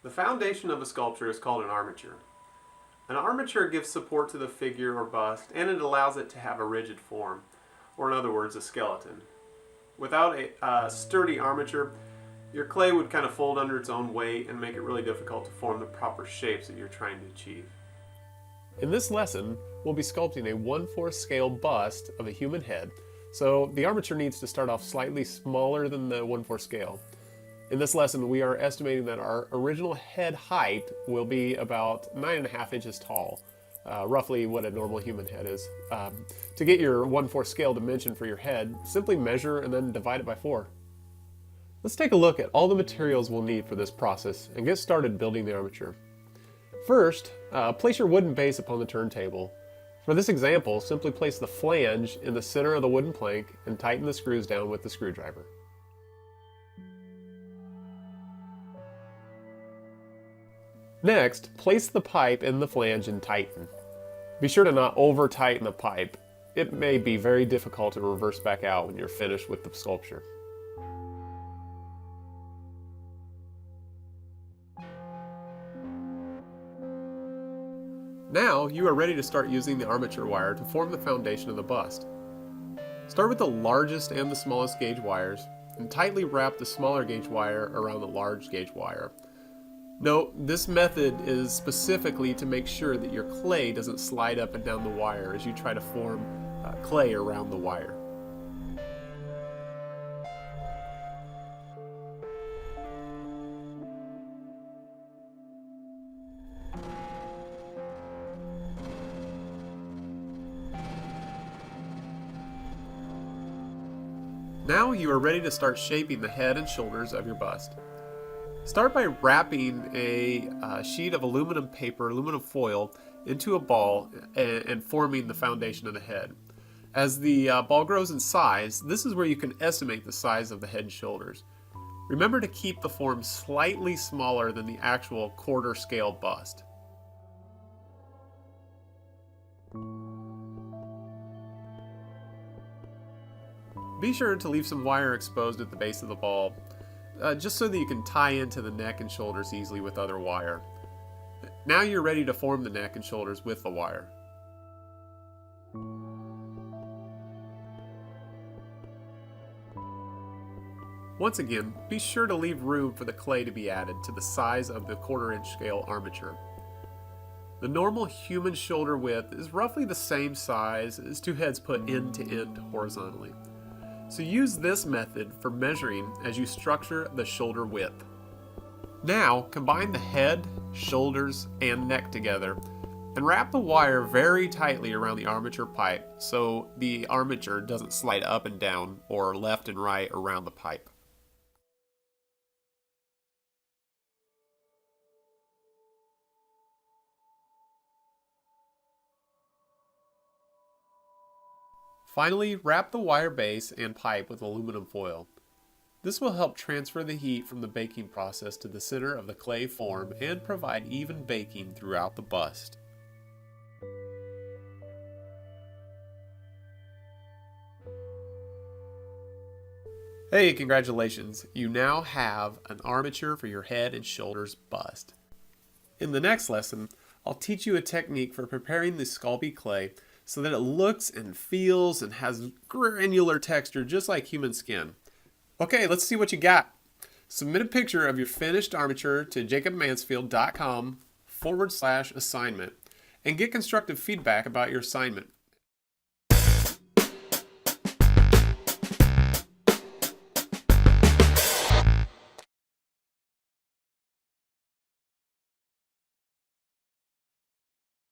The foundation of a sculpture is called an armature. An armature gives support to the figure or bust, and it allows it to have a rigid form, or in other words, a skeleton. Without a sturdy armature, your clay would kind of fold under its own weight and make it really difficult to form the proper shapes that you're trying to achieve. In this lesson, we'll be sculpting a 1/4 scale bust of a human head, so the armature needs to start off slightly smaller than the 1/4 scale. In this lesson, we are estimating that our original head height will be about 9.5 inches tall, roughly what a normal human head is. To get your 1/4 scale dimension for your head, simply measure and then divide it by 4. Let's take a look at all the materials we'll need for this process and get started building the armature. First, place your wooden base upon the turntable. For this example, simply place the flange in the center of the wooden plank and tighten the screws down with the screwdriver. Next, place the pipe in the flange and tighten. Be sure to not over-tighten the pipe. It may be very difficult to reverse back out when you're finished with the sculpture. Now you are ready to start using the armature wire to form the foundation of the bust. Start with the largest and the smallest gauge wires and tightly wrap the smaller gauge wire around the large gauge wire. Note, this method is specifically to make sure that your clay doesn't slide up and down the wire as you try to form clay around the wire. Now you are ready to start shaping the head and shoulders of your bust. Start by wrapping a sheet of aluminum foil, into a ball and forming the foundation of the head. As the ball grows in size, this is where you can estimate the size of the head and shoulders. Remember to keep the form slightly smaller than the actual 1/4 scale bust. Be sure to leave some wire exposed at the base of the ball, just so that you can tie into the neck and shoulders easily with other wire. Now you're ready to form the neck and shoulders with the wire. Once again, be sure to leave room for the clay to be added to the size of the 1/4 inch scale armature. The normal human shoulder width is roughly the same size as 2 heads put end to end horizontally. So use this method for measuring as you structure the shoulder width. Now combine the head, shoulders, and neck together and wrap the wire very tightly around the armature pipe so the armature doesn't slide up and down or left and right around the pipe. Finally, wrap the wire base and pipe with aluminum foil. This will help transfer the heat from the baking process to the center of the clay form and provide even baking throughout the bust. Hey, congratulations! You now have an armature for your head and shoulders bust. In the next lesson, I'll teach you a technique for preparing the sculpey clay so that it looks and feels and has granular texture just like human skin. Okay, let's see what you got. Submit a picture of your finished armature to jacobmansfield.com/assignment and get constructive feedback about your assignment.